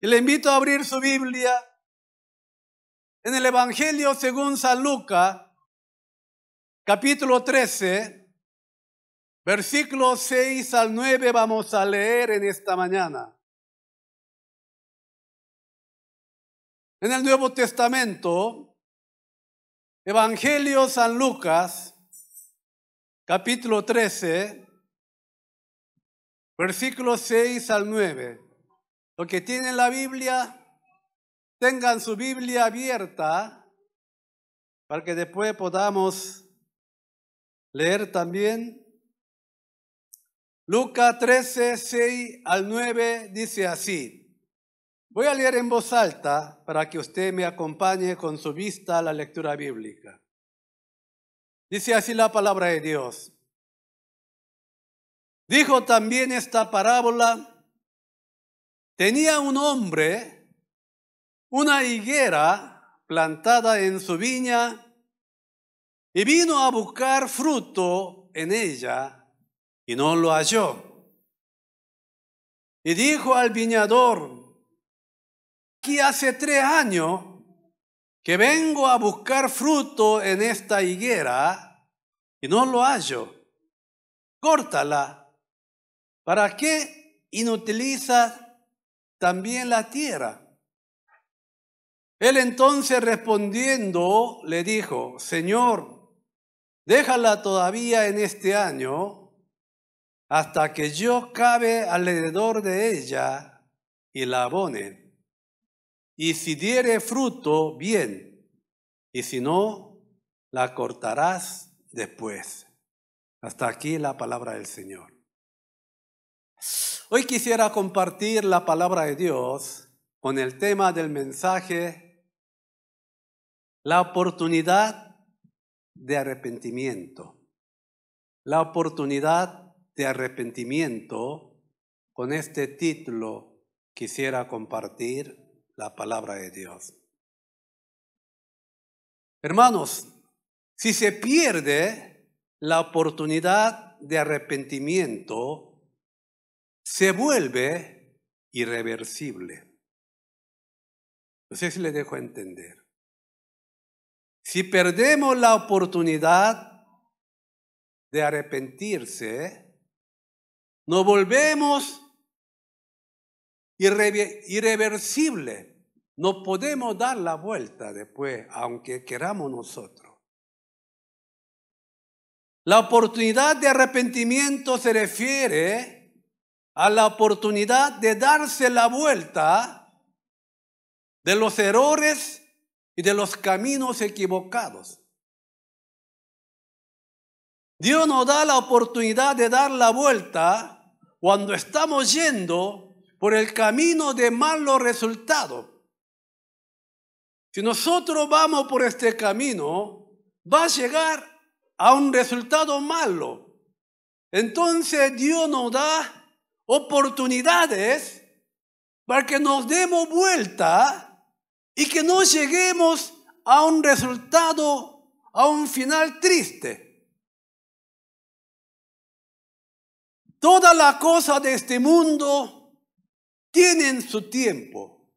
Y le invito a abrir su Biblia en el Evangelio según San Lucas, capítulo 13, versículos 6 al 9 vamos a leer en esta mañana. En el Nuevo Testamento, Evangelio San Lucas, capítulo 13, versículos 6 al 9. Los que tienen la Biblia, tengan su Biblia abierta para que después podamos leer también. Lucas 13, 6 al 9 dice así. Voy a leer en voz alta para que usted me acompañe con su vista a la lectura bíblica. Dice así la palabra de Dios. Dijo también esta parábola. Tenía un hombre una higuera plantada en su viña y vino a buscar fruto en ella y no lo halló. Y dijo al viñador, aquí hace 3 años que vengo a buscar fruto en esta higuera y no lo hallo. Córtala. ¿Para qué inutilizas también la tierra? Él entonces respondiendo le dijo, Señor, déjala todavía en este año hasta que yo cabe alrededor de ella y la abone. Y si diere fruto, bien, y si no, la cortarás después. Hasta aquí la palabra del Señor. Hoy quisiera compartir la palabra de Dios con el tema del mensaje, la oportunidad de arrepentimiento. La oportunidad de arrepentimiento, con este título quisiera compartir la palabra de Dios. Hermanos, si se pierde la oportunidad de arrepentimiento, se vuelve irreversible. No sé si le dejo entender. Si perdemos la oportunidad de arrepentirse, nos volvemos irreversible. No podemos dar la vuelta después, aunque queramos nosotros. La oportunidad de arrepentimiento se refiere a la oportunidad de darse la vuelta de los errores y de los caminos equivocados. Dios nos da la oportunidad de dar la vuelta cuando estamos yendo por el camino de malos resultados. Si nosotros vamos por este camino, va a llegar a un resultado malo. Entonces Dios nos da oportunidades para que nos demos vuelta y que no lleguemos a un resultado, a un final triste. Todas las cosas de este mundo tienen su tiempo.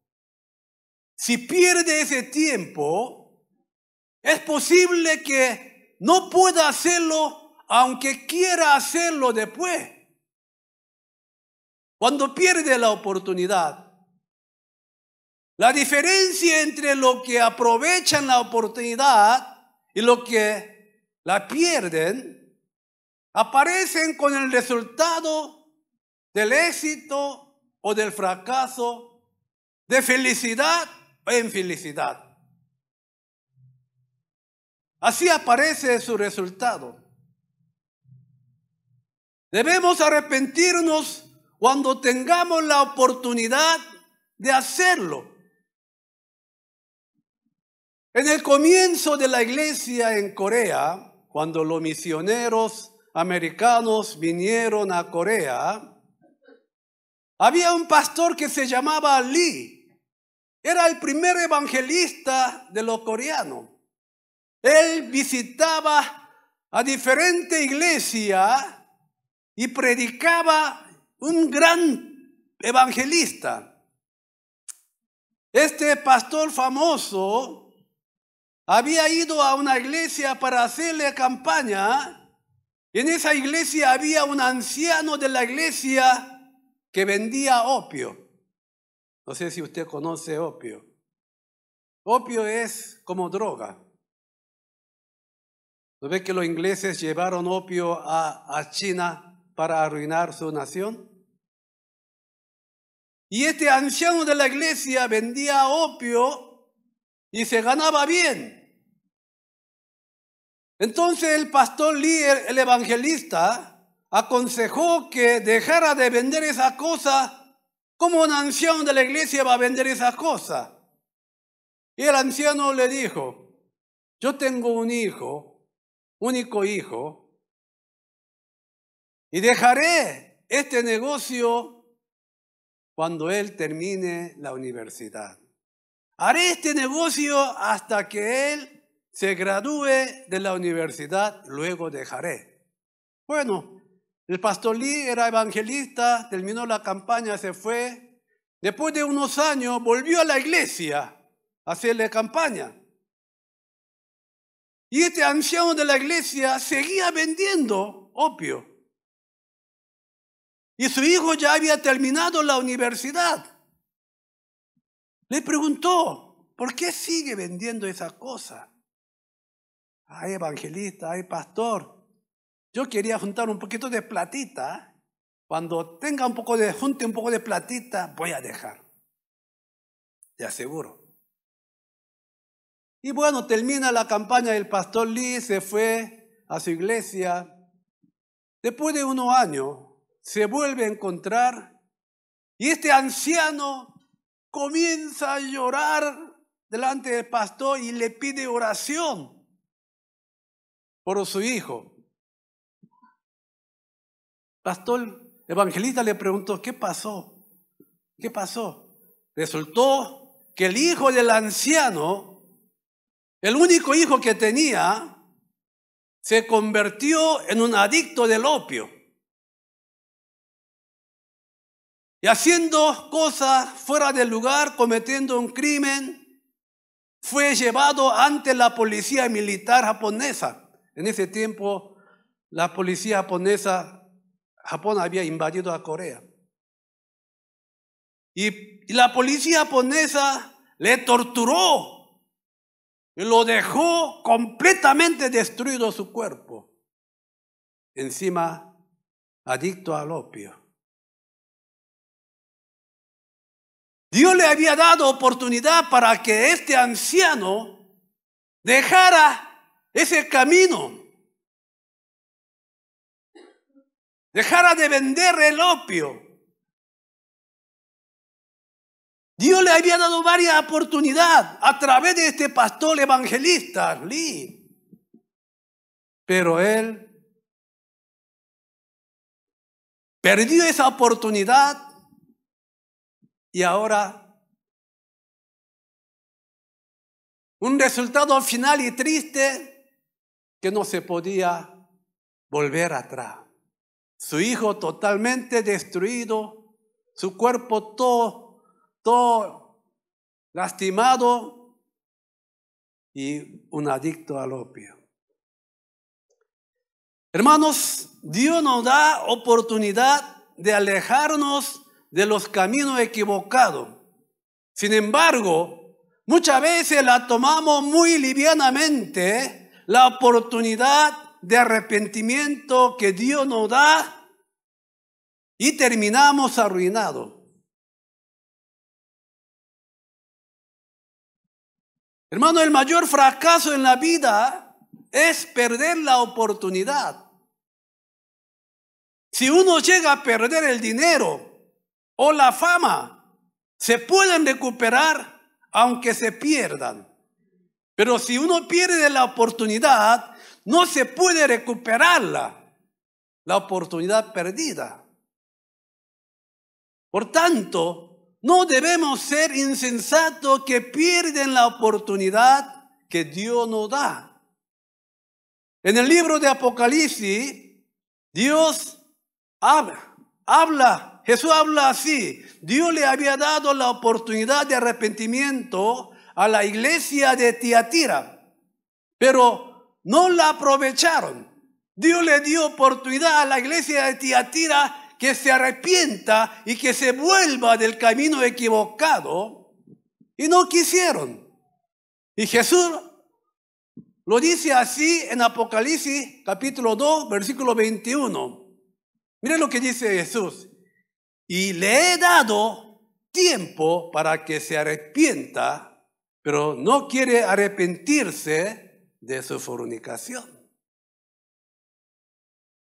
Si pierde ese tiempo, es posible que no pueda hacerlo aunque quiera hacerlo después. Cuando pierde la oportunidad, la diferencia entre los que aprovechan la oportunidad y los que la pierden, aparecen con el resultado del éxito o del fracaso, de felicidad o infelicidad. Así aparece su resultado. Debemos arrepentirnos cuando tengamos la oportunidad de hacerlo. En el comienzo de la iglesia en Corea, cuando los misioneros americanos vinieron a Corea, había un pastor que se llamaba Lee. Era el primer evangelista de los coreanos. Él visitaba a diferentes iglesias y predicaba un gran evangelista. Este pastor famoso había ido a una iglesia para hacerle campaña. Y en esa iglesia había un anciano de la iglesia que vendía opio. No sé si usted conoce opio. Opio es como droga. ¿No ve que los ingleses llevaron opio a China para arruinar su nación? Y este anciano de la iglesia vendía opio y se ganaba bien. Entonces el pastor Lee, el evangelista, aconsejó que dejara de vender esa cosa. ¿Cómo un anciano de la iglesia va a vender esa cosa? Y el anciano le dijo, yo tengo un hijo, único hijo, y dejaré este negocio cuando él termine la universidad. Haré este negocio hasta que él se gradúe de la universidad, luego dejaré. Bueno, el pastor Lee era evangelista, terminó la campaña, se fue. Después de unos años volvió a la iglesia a hacerle campaña. Y este anciano de la iglesia seguía vendiendo opio. Y su hijo ya había terminado la universidad. Le preguntó, ¿por qué sigue vendiendo esa cosa? Ay, evangelista, ay, pastor, yo quería juntar un poquito de platita. Cuando tenga junte un poco de platita, voy a dejar. Te aseguro. Y bueno, termina la campaña del pastor Lee, se fue a su iglesia. Después de unos años, se vuelve a encontrar y este anciano comienza a llorar delante del pastor y le pide oración por su hijo. Pastor evangelista le preguntó, ¿qué pasó? ¿Qué pasó? Resultó que el hijo del anciano, el único hijo que tenía, se convirtió en un adicto del opio. Y haciendo cosas fuera del lugar, cometiendo un crimen, fue llevado ante la policía militar japonesa. En ese tiempo, la policía japonesa, Japón había invadido a Corea. Y la policía japonesa le torturó y lo dejó completamente destruido su cuerpo. Encima, adicto al opio. Dios le había dado oportunidad para que este anciano dejara ese camino. Dejara de vender el opio. Dios le había dado varias oportunidades a través de este pastor evangelista, Lee. Pero él perdió esa oportunidad y ahora un resultado final y triste que no se podía volver atrás. Su hijo totalmente destruido, su cuerpo todo lastimado y un adicto al opio. Hermanos, Dios nos da oportunidad de alejarnos de los caminos equivocados. Sin embargo, muchas veces la tomamos muy livianamente, la oportunidad de arrepentimiento que Dios nos da y terminamos arruinados. Hermano, el mayor fracaso en la vida es perder la oportunidad. Si uno llega a perder el dinero o la fama, se pueden recuperar aunque se pierdan. Pero si uno pierde la oportunidad, no se puede recuperarla, la oportunidad perdida. Por tanto, no debemos ser insensatos que pierden la oportunidad que Dios nos da. En el libro de Apocalipsis, Dios habla Jesús habla así: Dios le había dado la oportunidad de arrepentimiento a la iglesia de Tiatira, pero no la aprovecharon. Dios le dio oportunidad a la iglesia de Tiatira que se arrepienta y que se vuelva del camino equivocado, y no quisieron. Y Jesús lo dice así en Apocalipsis capítulo 2, versículo 21. Miren lo que dice Jesús: y le he dado tiempo para que se arrepienta, pero no quiere arrepentirse de su fornicación.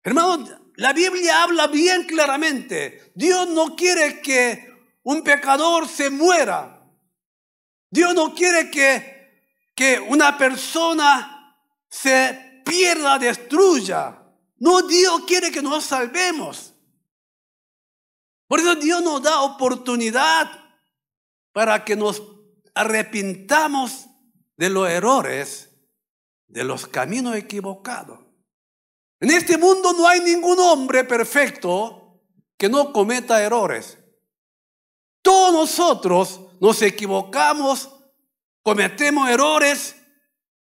Hermanos, la Biblia habla bien claramente. Dios no quiere que un pecador se muera. Dios no quiere que una persona se pierda, destruya. No, Dios quiere que nos salvemos. Por eso Dios nos da oportunidad para que nos arrepintamos de los errores, de los caminos equivocados. En este mundo no hay ningún hombre perfecto que no cometa errores. Todos nosotros nos equivocamos, cometemos errores,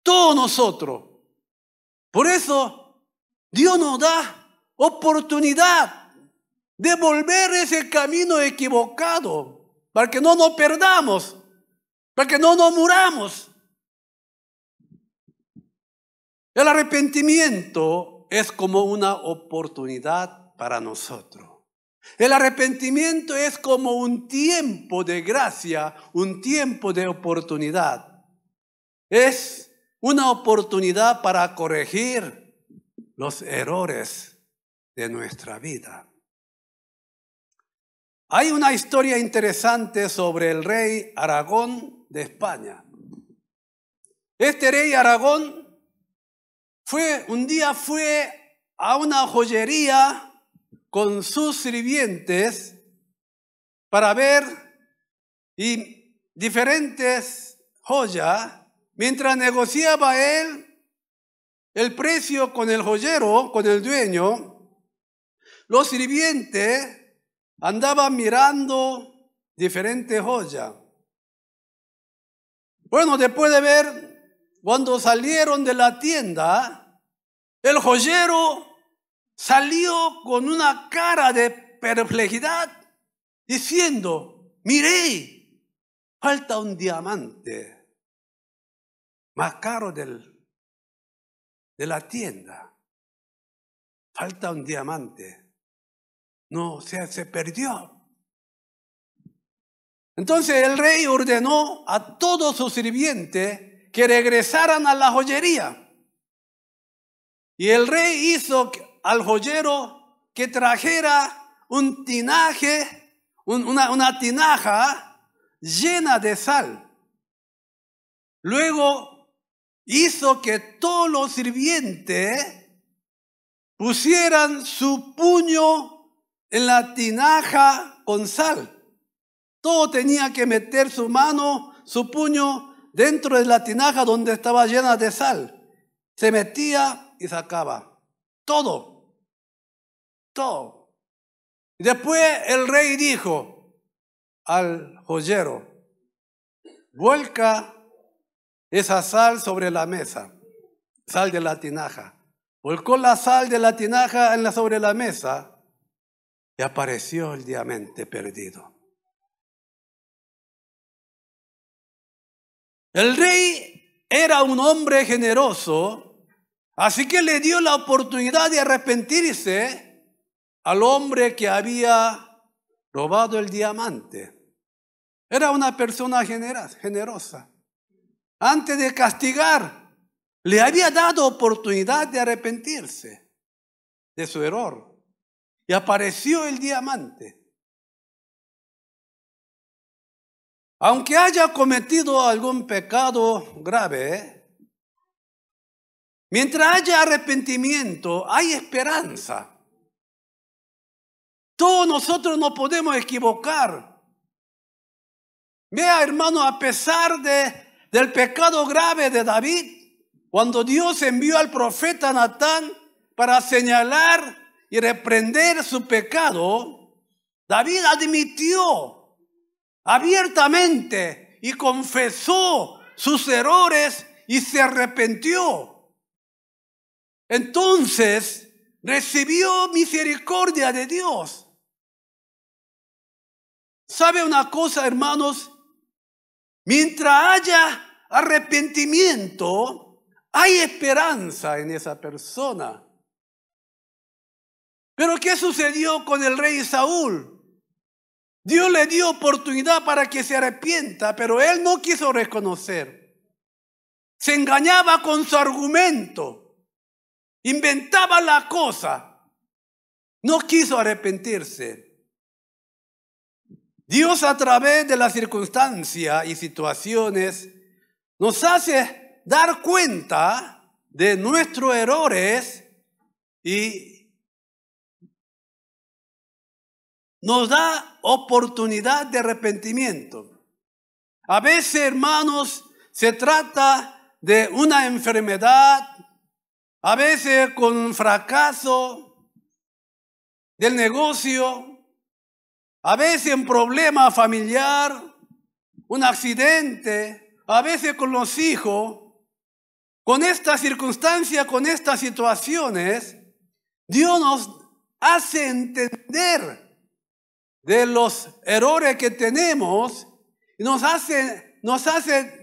todos nosotros. Por eso Dios nos da oportunidad de volver ese camino equivocado, para que no nos perdamos, para que no nos muramos. El arrepentimiento es como una oportunidad para nosotros. El arrepentimiento es como un tiempo de gracia, un tiempo de oportunidad. Es una oportunidad para corregir los errores de nuestra vida. Hay una historia interesante sobre el rey Aragón de España. Este rey Aragón un día fue a una joyería con sus sirvientes para ver diferentes joyas. Mientras negociaba él el precio con el joyero, con el dueño, los sirvientes andaban mirando diferentes joyas. Bueno, después de ver, cuando salieron de la tienda, el joyero salió con una cara de perplejidad diciendo: miré, falta un diamante más caro de la tienda. Falta un diamante. No, se perdió. Entonces el rey ordenó a todos sus sirvientes que regresaran a la joyería. Y el rey hizo al joyero que trajera un tinaje, una tinaja llena de sal. Luego hizo que todos los sirvientes pusieran su puño en la tinaja con sal. Todo tenía que meter su mano, su puño dentro de la tinaja donde estaba llena de sal. Se metía y sacaba todo. Y después el rey dijo al joyero: vuelca esa sal sobre la mesa, sal de la tinaja. Volcó la sal de la tinaja sobre la mesa y apareció el diamante perdido. El rey era un hombre generoso, así que le dio la oportunidad de arrepentirse al hombre que había robado el diamante. Era una persona generosa. Antes de castigar, le había dado oportunidad de arrepentirse de su error. Y apareció el diamante. Aunque haya cometido algún pecado grave, mientras haya arrepentimiento, hay esperanza. Todos nosotros nos podemos equivocar. Vea, hermano, a pesar del pecado grave de David, cuando Dios envió al profeta Natán para señalar y reprender su pecado, David admitió abiertamente y confesó sus errores y se arrepintió. Entonces recibió misericordia de Dios. ¿Sabe una cosa, hermanos? Mientras haya arrepentimiento, hay esperanza en esa persona. Pero ¿qué sucedió con el rey Saúl? Dios le dio oportunidad para que se arrepienta, pero él no quiso reconocer. Se engañaba con su argumento, inventaba la cosa, no quiso arrepentirse. Dios, a través de las circunstancias y situaciones, nos hace dar cuenta de nuestros errores y nos da oportunidad de arrepentimiento. A veces, hermanos, se trata de una enfermedad, a veces con un fracaso del negocio, a veces un problema familiar, un accidente, a veces con los hijos. Con estas circunstancias, con estas situaciones, Dios nos hace entender de los errores que tenemos y nos hace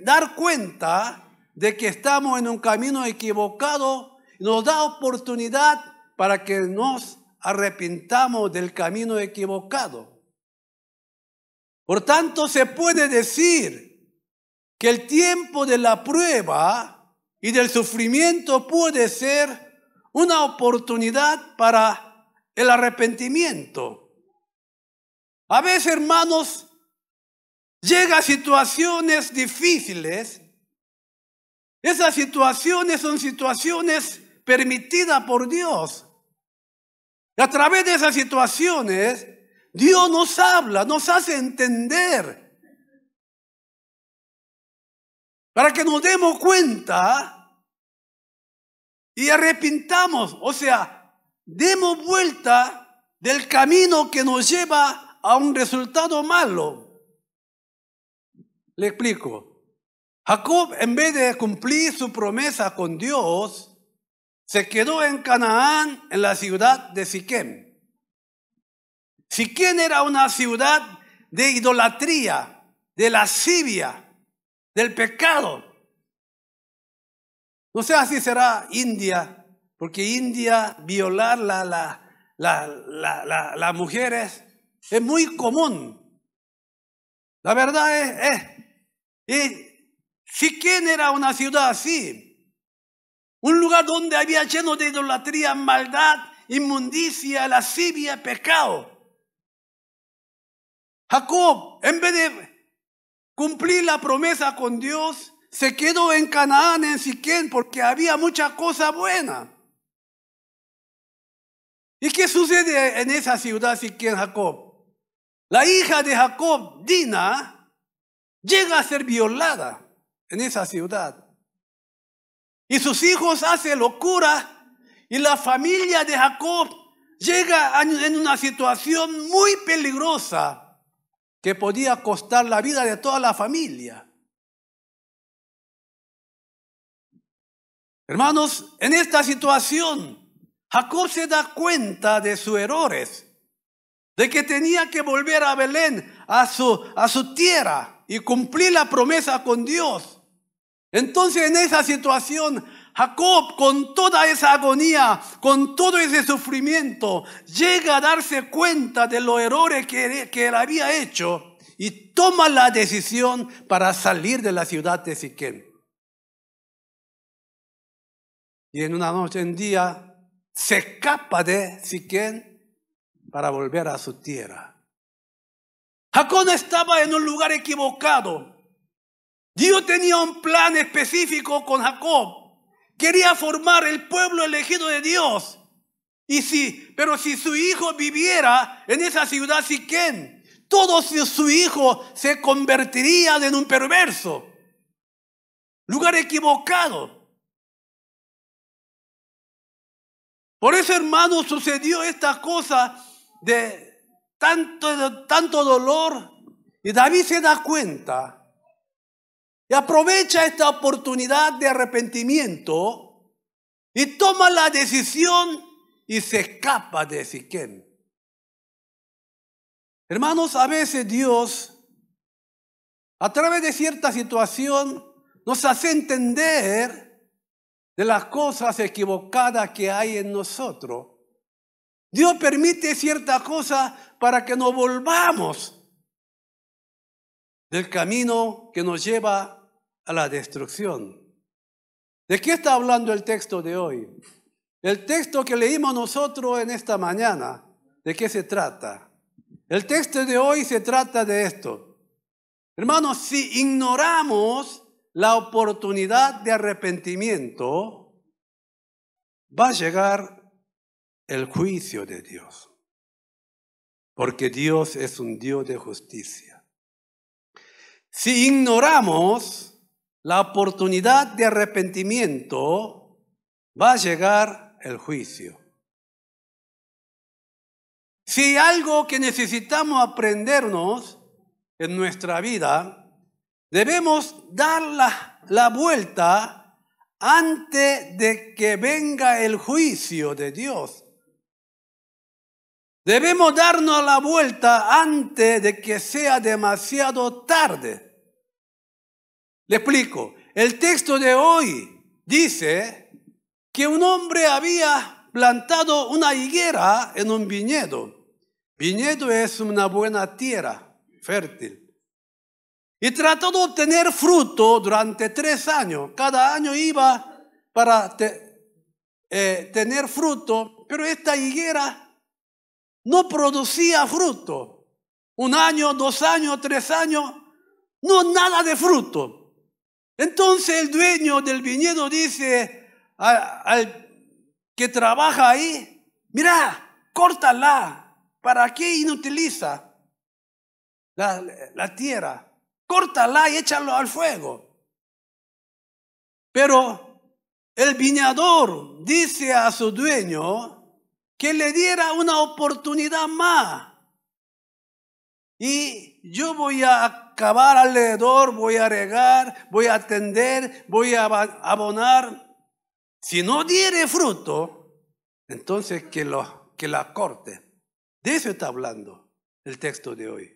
dar cuenta de que estamos en un camino equivocado y nos da oportunidad para que nos arrepintamos del camino equivocado. Por tanto, se puede decir que el tiempo de la prueba y del sufrimiento puede ser una oportunidad para el arrepentimiento. A veces, hermanos, llega a situaciones difíciles. Esas situaciones son situaciones permitidas por Dios. A través de esas situaciones, Dios nos habla, nos hace entender para que nos demos cuenta y arrepintamos, o sea, demos vuelta del camino que nos lleva a un resultado malo. Le explico. Jacob, en vez de cumplir su promesa con Dios, se quedó en Canaán, en la ciudad de Siquem. Siquem era una ciudad de idolatría, de lascivia, del pecado. No sé si será India, porque India violar las mujeres es muy común. La verdad Siquem era una ciudad así, un lugar donde había lleno de idolatría, maldad, inmundicia, lascivia, pecado. Jacob, en vez de cumplir la promesa con Dios, se quedó en Canaán, en Siquem, porque había muchas cosas buenas. ¿Y qué sucede en esa ciudad Siquem, Jacob? La hija de Jacob, Dina, llega a ser violada en esa ciudad. Y sus hijos hacen locura y la familia de Jacob llega en una situación muy peligrosa que podía costar la vida de toda la familia. Hermanos, en esta situación, Jacob se da cuenta de sus errores, de que tenía que volver a Belén, a su tierra, y cumplir la promesa con Dios. Entonces, en esa situación, Jacob, con toda esa agonía, con todo ese sufrimiento, llega a darse cuenta de los errores que él había hecho y toma la decisión para salir de la ciudad de Siquem. Y en una noche, en día, se escapa de Siquem para volver a su tierra. Jacob estaba en un lugar equivocado. Dios tenía un plan específico con Jacob. Quería formar el pueblo elegido de Dios. Pero si su hijo viviera en esa ciudad Siquem, todo su hijo se convertiría en un perverso. Lugar equivocado. Por eso, hermanos, sucedió esta cosa de tanto dolor. Y David se da cuenta y aprovecha esta oportunidad de arrepentimiento y toma la decisión y se escapa de Siquem. Hermanos, a veces Dios, a través de cierta situación, nos hace entender de las cosas equivocadas que hay en nosotros. Dios permite ciertas cosas para que nos volvamos del camino que nos lleva a la destrucción. ¿De qué está hablando el texto de hoy? El texto que leímos nosotros en esta mañana, ¿de qué se trata? El texto de hoy se trata de esto. Hermanos, si ignoramos la oportunidad de arrepentimiento, va a llegar el juicio de Dios. Porque Dios es un Dios de justicia. Si ignoramos la oportunidad de arrepentimiento, va a llegar el juicio. Si hay algo que necesitamos aprendernos en nuestra vida, debemos dar la vuelta antes de que venga el juicio de Dios. Debemos darnos la vuelta antes de que sea demasiado tarde. Le explico. El texto de hoy dice que un hombre había plantado una higuera en un viñedo. Viñedo es una buena tierra, fértil. Y trató de obtener fruto durante 3 años. Cada año iba para tener fruto, pero esta higuera no producía fruto. 1 año, 2 años, 3 años, no nada de fruto. Entonces el dueño del viñedo dice al que trabaja ahí, mira, córtala, ¿para qué inutiliza la tierra? Córtala y échalo al fuego. Pero el viñador dice a su dueño que le diera una oportunidad más. Y yo voy a acabar alrededor, voy a regar, voy a atender, voy a abonar. Si no diere fruto, entonces que la corte. De eso está hablando el texto de hoy.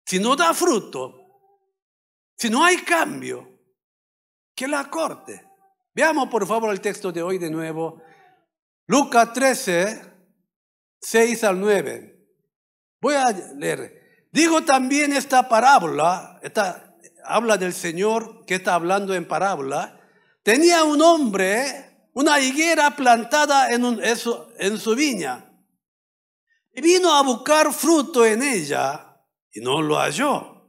Si no da fruto, si no hay cambio, que la corte. Veamos por favor el texto de hoy de nuevo. Lucas 13, 6 al 9. Voy a leer. Digo también esta parábola, habla del Señor que está hablando en parábola. Tenía un hombre una higuera plantada en su viña. Y vino a buscar fruto en ella y no lo halló.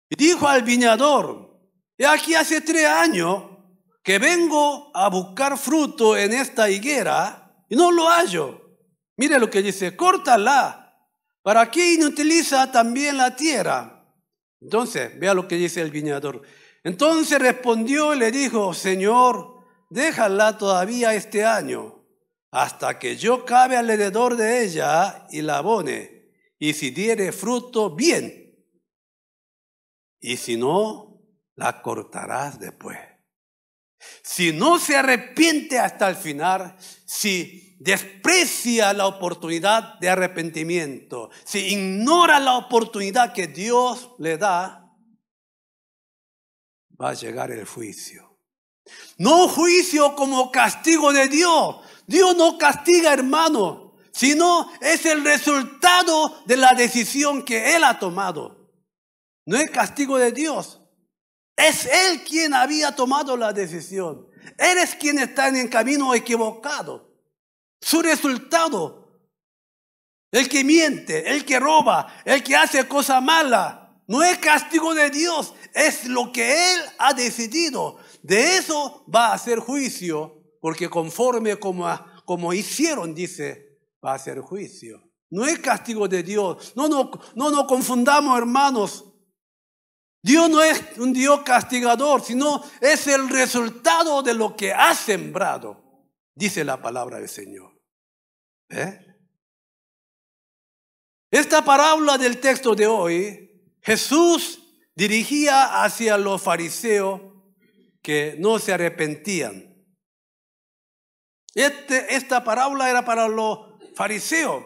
Y dijo al viñador, he aquí hace 3 años que vengo a buscar fruto en esta higuera y no lo hallo. Mire lo que dice, córtala. ¿Para qué inutiliza también la tierra? Entonces, vea lo que dice el viñador. Entonces respondió y le dijo, Señor, déjala todavía este año, hasta que yo cabe alrededor de ella y la abone. Y si diere fruto, bien. Y si no, la cortarás después. Si no se arrepiente hasta el final, si desprecia la oportunidad de arrepentimiento, si ignora la oportunidad que Dios le da, va a llegar el juicio. No juicio como castigo de Dios. Dios no castiga, hermano, sino es el resultado de la decisión que Él ha tomado. No es castigo de Dios. Es Él quien había tomado la decisión. Él es quien está en el camino equivocado. Su resultado, el que miente, el que roba, el que hace cosas malas, no es castigo de Dios, es lo que Él ha decidido. De eso va a hacer juicio, porque conforme como hicieron, dice, va a hacer juicio. No es castigo de Dios. No nos confundamos, hermanos. Dios no es un Dios castigador, sino es el resultado de lo que ha sembrado, dice la palabra del Señor. Esta parábola del texto de hoy, Jesús dirigía hacia los fariseos que no se arrepentían. Esta parábola era para los fariseos.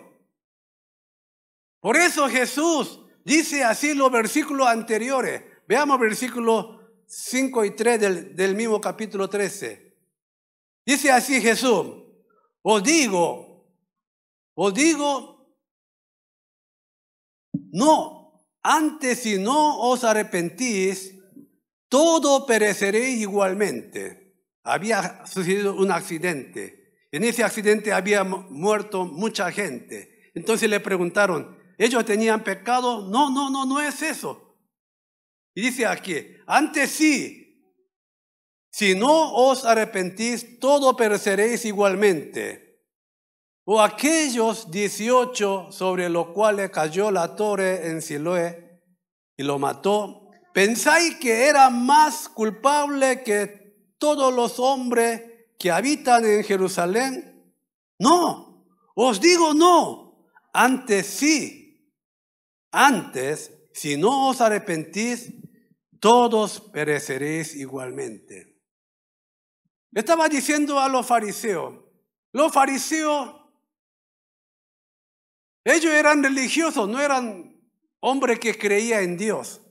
Por eso Jesús dice así los versículos anteriores. Veamos versículos 5 y 3 del mismo capítulo 13. Dice así Jesús: os digo, no, antes si no os arrepentís, todo pereceréis igualmente. Había sucedido un accidente. En ese accidente había muerto mucha gente. Entonces le preguntaron, ¿ellos tenían pecado? No es eso. Y dice aquí, antes sí, si no os arrepentís, todo pereceréis igualmente. O aquellos 18 sobre los cuales cayó la torre en Siloé y lo mató, ¿pensáis que era más culpable que todos los hombres que habitan en Jerusalén? No, os digo no, antes sí. Antes, si no os arrepentís, todos pereceréis igualmente. Estaba diciendo a los fariseos, ellos eran religiosos, no eran hombres que creían en Dios.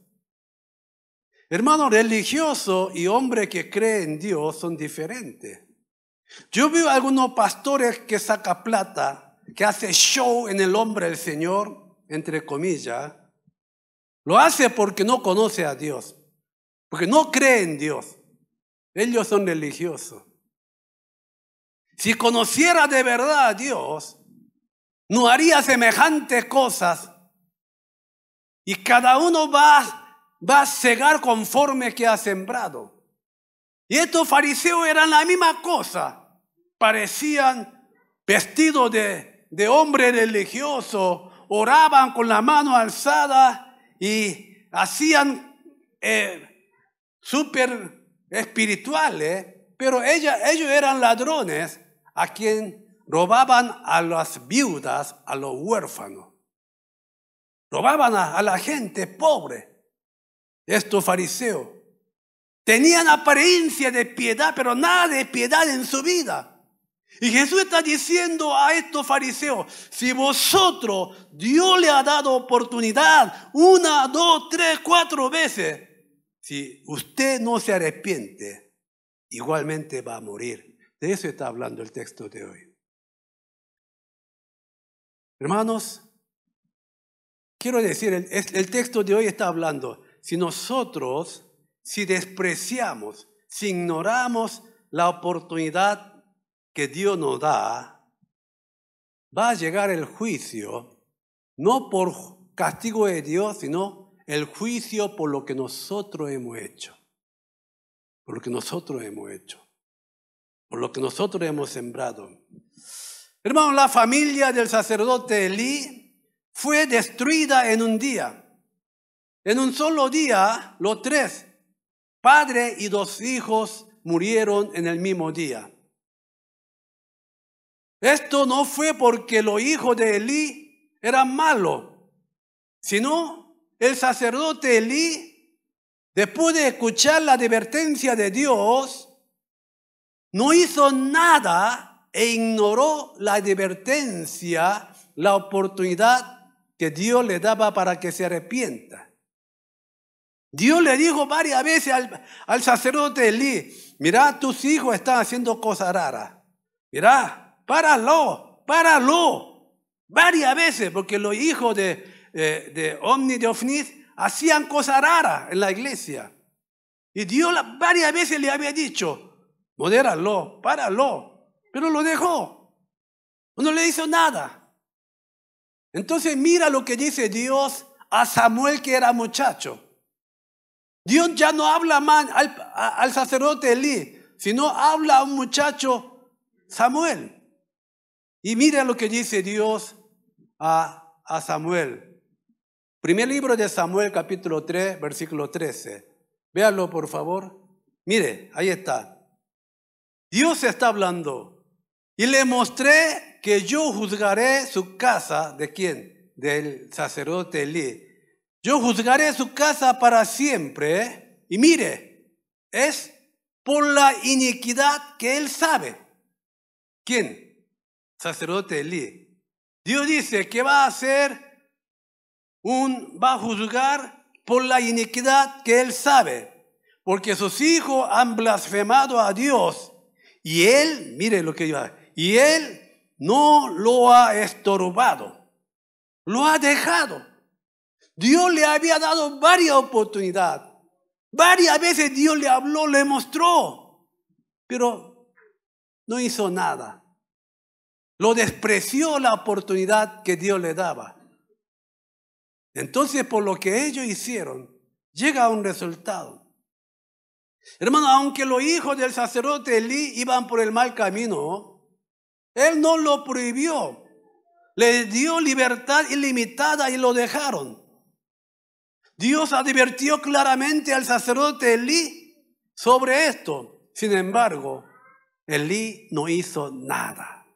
Hermano, religioso y hombre que cree en Dios son diferentes. Yo veo algunos pastores que sacan plata, que hace show en el nombre del Señor, entre comillas. Lo hace porque no conoce a Dios, porque no cree en Dios. Ellos son religiosos. Si conociera de verdad a Dios, no haría semejantes cosas y cada uno va a cegar conforme que ha sembrado. Y estos fariseos eran la misma cosa, parecían vestidos de hombre religioso, oraban con la mano alzada y hacían súper espirituales, pero ellos eran ladrones a quien robaban a las viudas, a los huérfanos. Robaban a la gente pobre. Estos fariseos tenían apariencia de piedad, pero nada de piedad en su vida. Y Jesús está diciendo a estos fariseos, si vosotros, Dios le ha dado oportunidad 1, 2, 3, 4 veces, si usted no se arrepiente, igualmente va a morir. De eso está hablando el texto de hoy. Hermanos, quiero decir, el texto de hoy está hablando, si despreciamos, si ignoramos la oportunidad que Dios nos da, va a llegar el juicio, no por castigo de Dios, sino el juicio por lo que nosotros hemos hecho. Por lo que nosotros hemos hecho. Por lo que nosotros hemos sembrado. Hermano, la familia del sacerdote Elí fue destruida en un día. En un solo día, los 3, padre y 2 hijos, murieron en el mismo día. Esto no fue porque los hijos de Elí eran malos, sino el sacerdote Elí, después de escuchar la advertencia de Dios, no hizo nada e ignoró la advertencia, la oportunidad que Dios le daba para que se arrepienta. Dios le dijo varias veces al sacerdote Elí, mira, tus hijos están haciendo cosas raras. Mira, páralo. Varias veces, porque los hijos de Omni de Ofnis hacían cosas raras en la iglesia. Y Dios varias veces le había dicho, modéralo, páralo. Pero lo dejó. No le hizo nada. Entonces mira lo que dice Dios a Samuel, que era muchacho. Dios ya no habla más al sacerdote Elí, sino habla a un muchacho, Samuel. Y mira lo que dice Dios a Samuel. Primer libro de Samuel, capítulo 3, versículo 13. Véanlo, por favor. Mire, ahí está. Dios está hablando. Y le mostré que yo juzgaré su casa, ¿de quién? del sacerdote Elí: yo juzgaré su casa para siempre. Y mire, es por la iniquidad que él sabe. ¿Quién? Sacerdote Elí. Dios dice que va a juzgar por la iniquidad que él sabe, porque sus hijos han blasfemado a Dios y él, mire lo que iba, y él no lo ha estorbado, lo ha dejado. Dios le había dado varias oportunidades, varias veces Dios le habló, le mostró, pero no hizo nada. Lo despreció la oportunidad que Dios le daba. Entonces, por lo que ellos hicieron, llega a un resultado. Hermano, aunque los hijos del sacerdote Elí iban por el mal camino, él no lo prohibió. Les dio libertad ilimitada y lo dejaron. Dios advirtió claramente al sacerdote Elí sobre esto. Sin embargo, Elí no hizo nada.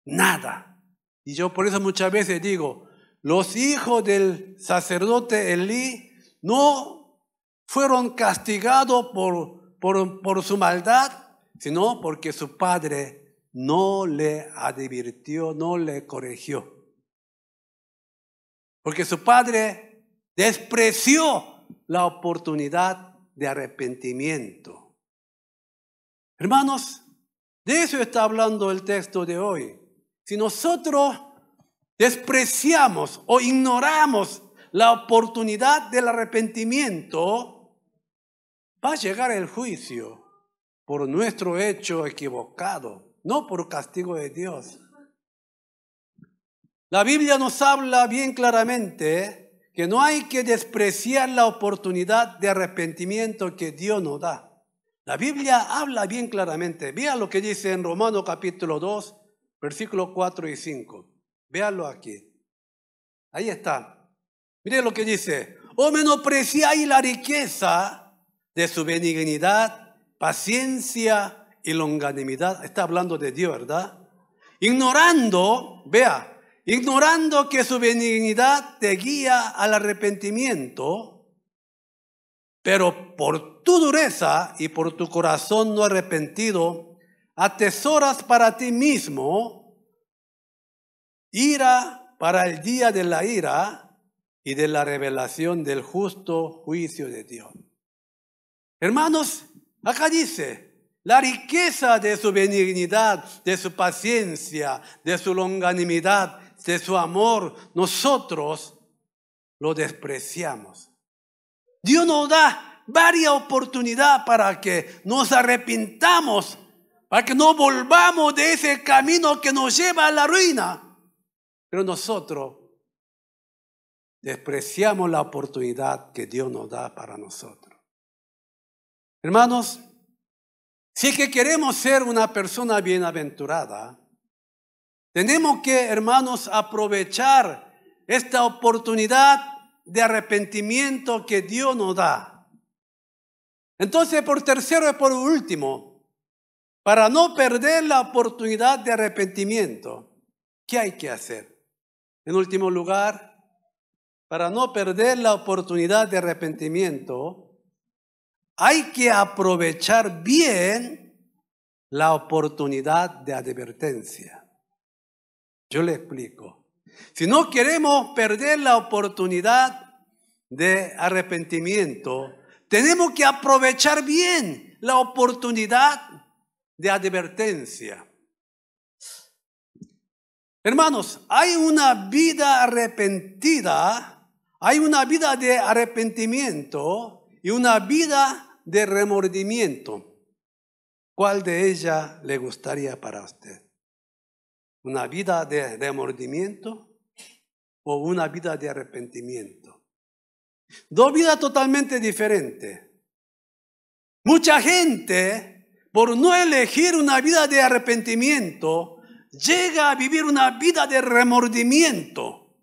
Nada. Y yo por eso muchas veces digo, los hijos del sacerdote Elí no fueron castigados por su maldad, sino porque su padre no le advirtió, no le corrigió. Porque su padre despreció la oportunidad de arrepentimiento. Hermanos, de eso está hablando el texto de hoy. Si nosotros despreciamos o ignoramos la oportunidad del arrepentimiento, va a llegar el juicio por nuestro hecho equivocado, no por castigo de Dios. La Biblia nos habla bien claramente que no hay que despreciar la oportunidad de arrepentimiento que Dios nos da. La Biblia habla bien claramente. Vea lo que dice en Romanos capítulo 2, versículos 4 y 5. Véanlo aquí. Ahí está. Mire lo que dice: o menospreciáis la riqueza de su benignidad, paciencia y longanimidad. Está hablando de Dios, ¿verdad? Ignorando que su benignidad te guía al arrepentimiento, pero por tu dureza y por tu corazón no arrepentido, atesoras para ti mismo ira para el día de la ira y de la revelación del justo juicio de Dios. Hermanos, acá dice: la riqueza de su benignidad, de su paciencia, de su longanimidad, de su amor, nosotros lo despreciamos. Dios nos da varias oportunidades para que nos arrepintamos, para que no volvamos de ese camino que nos lleva a la ruina. Pero nosotros despreciamos la oportunidad que Dios nos da para nosotros. Hermanos, si es que queremos ser una persona bienaventurada, tenemos que, hermanos, aprovechar esta oportunidad de arrepentimiento que Dios nos da. Entonces, por tercero y por último, para no perder la oportunidad de arrepentimiento, ¿qué hay que hacer? En último lugar, para no perder la oportunidad de arrepentimiento, hay que aprovechar bien la oportunidad de advertencia. Yo le explico. Si no queremos perder la oportunidad de arrepentimiento, tenemos que aprovechar bien la oportunidad de advertencia. Hermanos, hay una vida arrepentida, hay una vida de arrepentimiento y una vida de remordimiento. ¿Cuál de ellas le gustaría para usted? ¿Una vida de remordimiento o una vida de arrepentimiento? Dos vidas totalmente diferentes. Mucha gente, por no elegir una vida de arrepentimiento, llega a vivir una vida de remordimiento.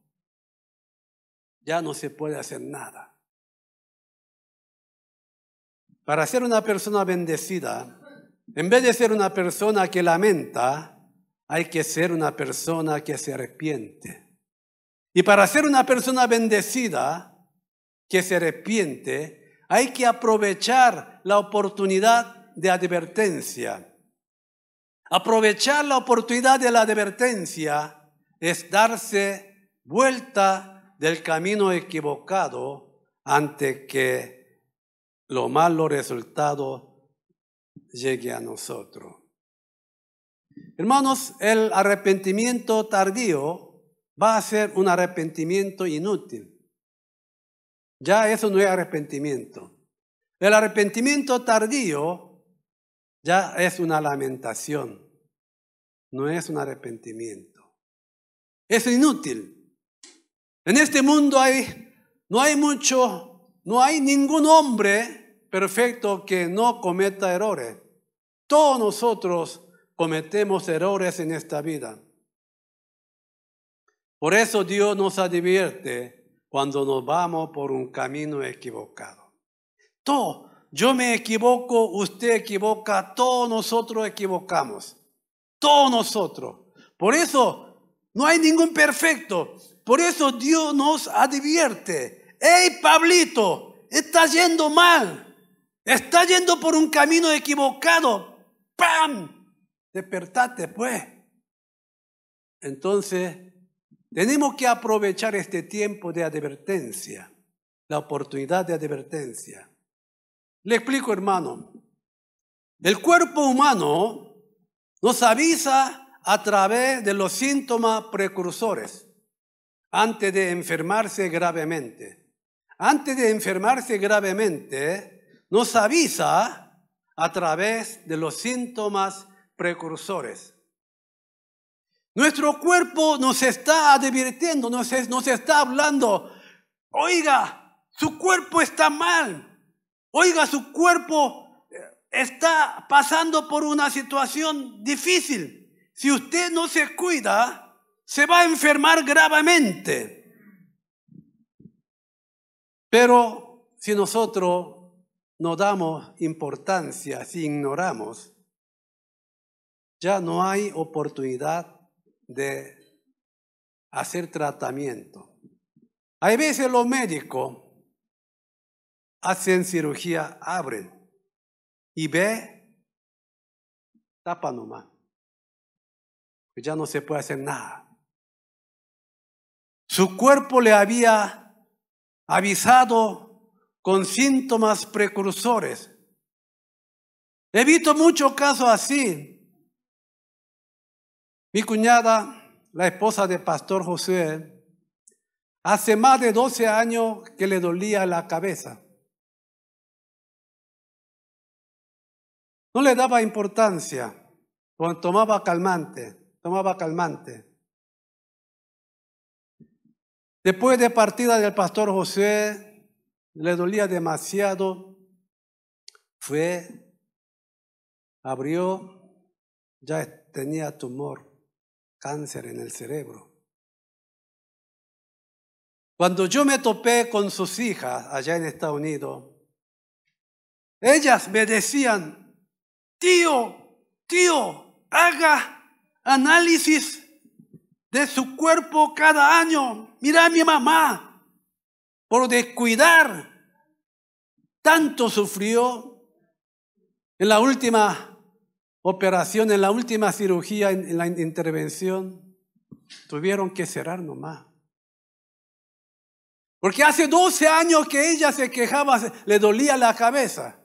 Ya no se puede hacer nada. Para ser una persona bendecida, en vez de ser una persona que lamenta, hay que ser una persona que se arrepiente. Y para ser una persona bendecida que se arrepiente, hay que aprovechar la oportunidad de advertencia. Aprovechar la oportunidad de la advertencia es darse vuelta del camino equivocado antes que lo malo resultado llegue a nosotros. Hermanos, el arrepentimiento tardío va a ser un arrepentimiento inútil. Ya eso no es arrepentimiento. El arrepentimiento tardío ya es una lamentación, no es un arrepentimiento. Es inútil. En este mundo no hay ningún hombre perfecto que no cometa errores. Todos nosotros cometemos errores en esta vida. Por eso Dios nos advierte cuando nos vamos por un camino equivocado. Yo me equivoco, usted equivoca, todos nosotros equivocamos. Todos nosotros. Por eso no hay ningún perfecto. Por eso Dios nos advierte. ¡Hey, Pablito! Estás yendo mal. Estás yendo por un camino equivocado. ¡Pam! Despertate, pues. Entonces, tenemos que aprovechar este tiempo de advertencia, la oportunidad de advertencia. Le explico, hermano. El cuerpo humano nos avisa a través de los síntomas precursores antes de enfermarse gravemente. Antes de enfermarse gravemente, nos avisa a través de los síntomas precursores. Nuestro cuerpo nos está advirtiendo, nos está hablando. Oiga, su cuerpo está mal. Oiga, su cuerpo está pasando por una situación difícil. Si usted no se cuida, se va a enfermar gravemente. Pero si nosotros no damos importancia, si ignoramos, ya no hay oportunidad de hacer tratamiento. Hay veces los médicos hacen cirugía, abren y tapa nomás. Ya no se puede hacer nada. Su cuerpo le había avisado con síntomas precursores. He visto muchos casos así. Mi cuñada, la esposa del pastor Josué, hace más de 12 años que le dolía la cabeza. No le daba importancia, tomaba calmante. Después de partida del pastor Josué, le dolía demasiado. Abrió, ya tenía tumor, cáncer en el cerebro. Cuando yo me topé con sus hijas allá en Estados Unidos, ellas me decían, tío, haga análisis de su cuerpo cada año. Mira a mi mamá, por descuidar, tanto sufrió en la última operación, en la última cirugía, en la intervención. Tuvieron que cerrar nomás. Porque hace 12 años que ella se quejaba, le dolía la cabeza.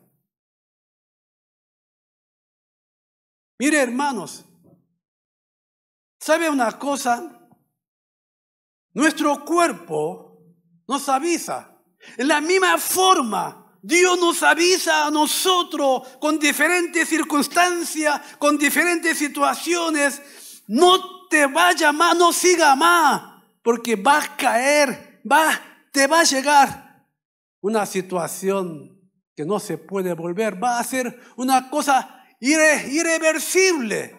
Mire, hermanos, ¿sabe una cosa? Nuestro cuerpo nos avisa. En la misma forma, Dios nos avisa a nosotros con diferentes circunstancias, con diferentes situaciones. No te vaya más, no siga más, porque va a caer, te va a llegar una situación que no se puede volver. Va a ser una cosa irreversible.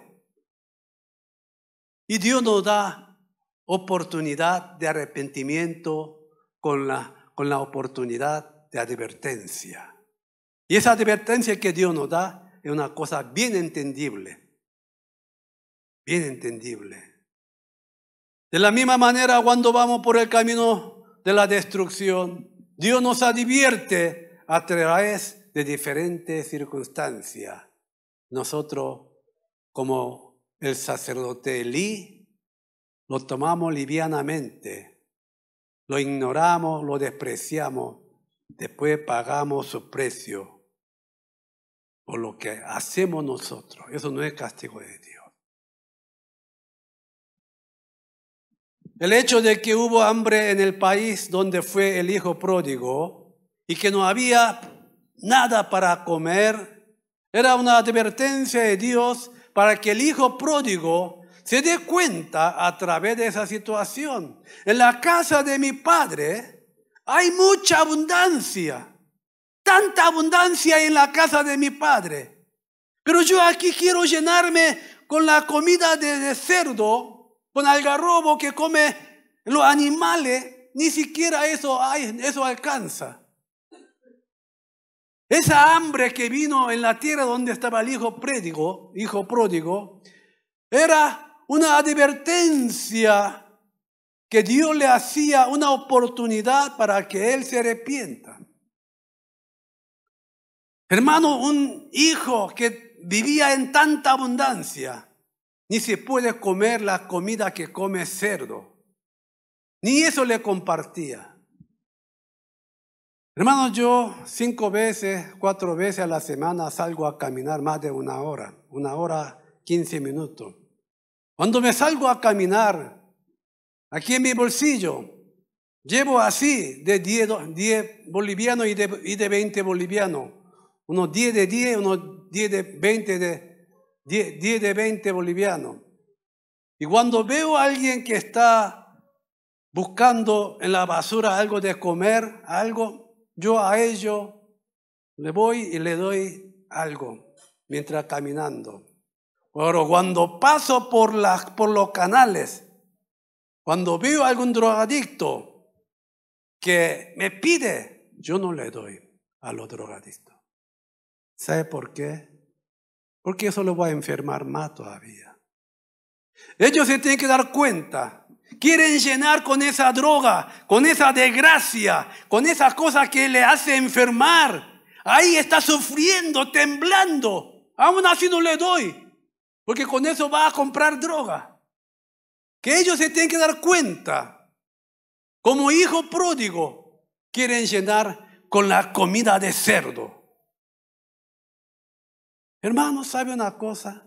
Y Dios nos da oportunidad de arrepentimiento con la oportunidad de advertencia. Y esa advertencia que Dios nos da es una cosa bien entendible. Bien entendible. De la misma manera, cuando vamos por el camino de la destrucción, Dios nos advierte a través de diferentes circunstancias. Nosotros, como el sacerdote Elí, lo tomamos livianamente, lo ignoramos, lo despreciamos, después pagamos su precio por lo que hacemos nosotros. Eso no es castigo de Dios. El hecho de que hubo hambre en el país donde fue el hijo pródigo y que no había nada para comer, era una advertencia de Dios para que el hijo pródigo se dé cuenta a través de esa situación. En la casa de mi padre hay mucha abundancia, tanta abundancia en la casa de mi padre. Pero yo aquí quiero llenarme con la comida de cerdo, con algarrobo que come los animales, ni siquiera eso alcanza. Esa hambre que vino en la tierra donde estaba el hijo pródigo, era una advertencia que Dios le hacía, una oportunidad para que él se arrepienta. Hermano, un hijo que vivía en tanta abundancia, ni se puede comer la comida que come cerdo. Ni eso le compartía. Hermano, yo 4 veces a la semana salgo a caminar más de 1 hora, 15 minutos. Cuando me salgo a caminar, aquí en mi bolsillo, llevo así de 10 bolivianos y de 20 bolivianos. Unos 10 de 10, unos 10 de 20 10 de 20 bolivianos. Y cuando veo a alguien que está buscando en la basura algo de comer, yo a ellos le voy y le doy algo mientras caminando. Pero cuando paso por los canales, cuando veo a algún drogadicto que me pide, yo no le doy a los drogadictos. ¿Sabe por qué? Porque eso lo va a enfermar más todavía. Ellos se tienen que dar cuenta. Quieren llenar con esa droga, con esa desgracia, con esa cosa que le hace enfermar. Ahí está sufriendo, temblando. Aún así no le doy, porque con eso va a comprar droga. Que ellos se tienen que dar cuenta. Como hijo pródigo, quieren llenar con la comida de cerdo. Hermano, ¿sabe una cosa?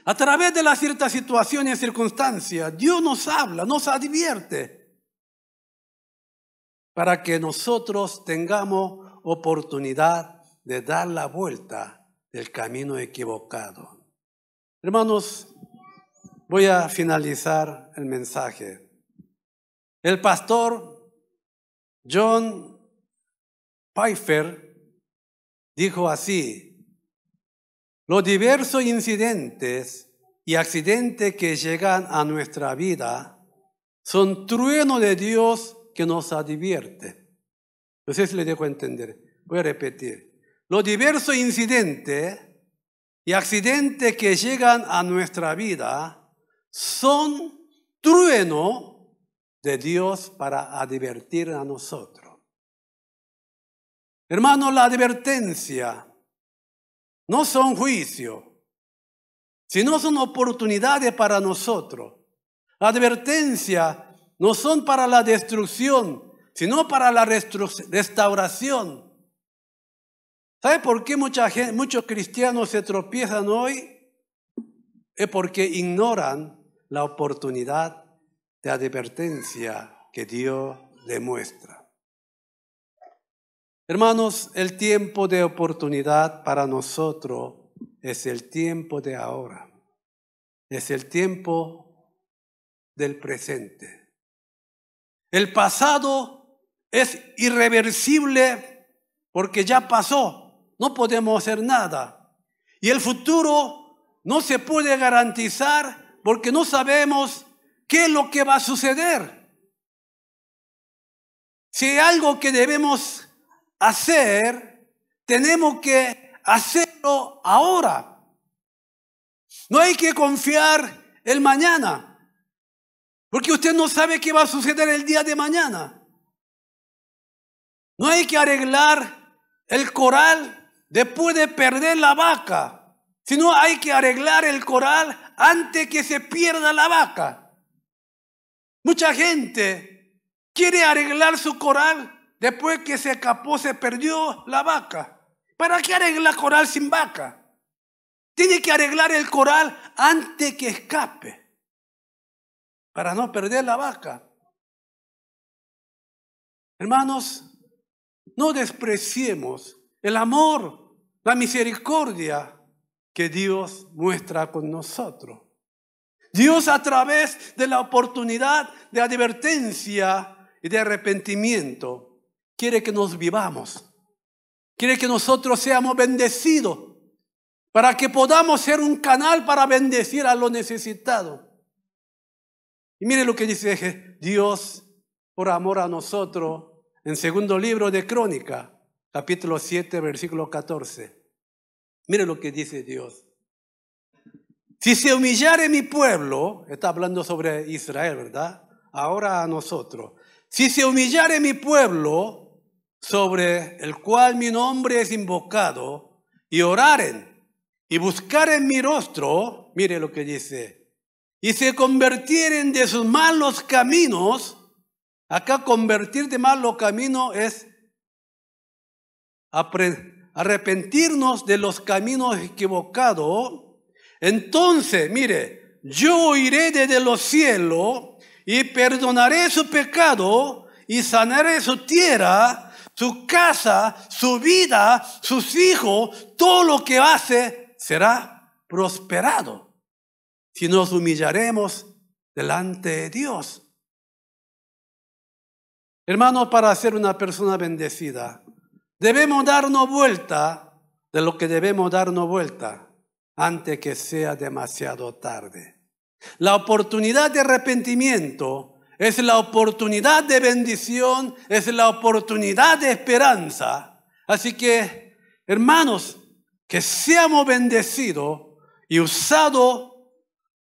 A través de las ciertas situaciones y circunstancias, Dios nos habla, nos advierte para que nosotros tengamos oportunidad de dar la vuelta del camino equivocado. Hermanos, voy a finalizar el mensaje. El pastor John Piper dijo así: los diversos incidentes y accidentes que llegan a nuestra vida son trueno de Dios que nos advierte. No sé si le dejo entender. Voy a repetir. Los diversos incidentes y accidentes que llegan a nuestra vida son trueno de Dios para advertir a nosotros. Hermano, la advertencia no son juicios, sino son oportunidades para nosotros. La advertencia no son para la destrucción, sino para la restauración. ¿Sabe por qué muchos cristianos se tropiezan hoy? Es porque ignoran la oportunidad de advertencia que Dios demuestra. Hermanos, el tiempo de oportunidad para nosotros es el tiempo de ahora. Es el tiempo del presente. El pasado es irreversible porque ya pasó. No podemos hacer nada. Y el futuro no se puede garantizar porque no sabemos qué es lo que va a suceder. Si hay algo que debemos hacer, tenemos que hacerlo ahora. No hay que confiar el mañana. Porque usted no sabe qué va a suceder el día de mañana. No hay que arreglar el coral después de perder la vaca, sino hay que arreglar el coral antes que se pierda la vaca. Mucha gente quiere arreglar su coral después que se escapó, se perdió la vaca. ¿Para qué arreglar coral sin vaca? Tiene que arreglar el coral antes que escape, para no perder la vaca. Hermanos, no despreciemos el amor, la misericordia que Dios muestra con nosotros. Dios, a través de la oportunidad de advertencia y de arrepentimiento, quiere que nos vivamos. Quiere que nosotros seamos bendecidos para que podamos ser un canal para bendecir a los necesitados. Y mire lo que dice Dios por amor a nosotros en segundo libro de Crónicas, capítulo 7, versículo 14. Mire lo que dice Dios. Si se humillare mi pueblo, está hablando sobre Israel, ¿verdad? Ahora a nosotros. Si se humillare mi pueblo, sobre el cual mi nombre es invocado, y oraren, y buscaren mi rostro, mire lo que dice, y se convirtieren de sus malos caminos. Acá convertir de malos caminos es arrepentirnos de los caminos equivocados. Entonces, mire, yo oiré desde los cielos y perdonaré su pecado y sanaré su tierra, su casa, su vida, sus hijos. Todo lo que hace será prosperado si nos humillaremos delante de Dios. Hermanos, para ser una persona bendecida, debemos darnos vuelta de lo que debemos darnos vuelta antes que sea demasiado tarde. La oportunidad de arrepentimiento es la oportunidad de bendición, es la oportunidad de esperanza. Así que, hermanos, que seamos bendecidos y usados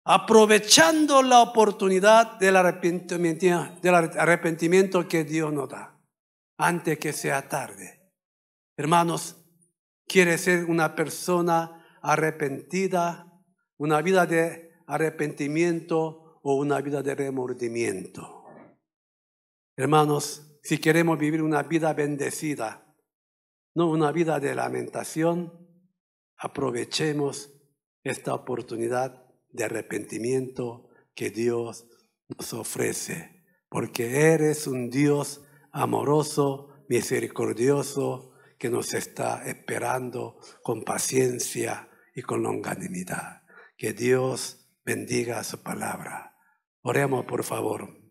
aprovechando la oportunidad del arrepentimiento que Dios nos da, antes que sea tarde. Hermanos, ¿quiere ser una persona arrepentida, una vida de arrepentimiento o una vida de remordimiento? Hermanos, si queremos vivir una vida bendecida, no una vida de lamentación, aprovechemos esta oportunidad de arrepentimiento que Dios nos ofrece, porque eres un Dios amoroso, misericordioso, que nos está esperando con paciencia y con longanimidad. Que Dios bendiga su palabra. Oremos, por favor.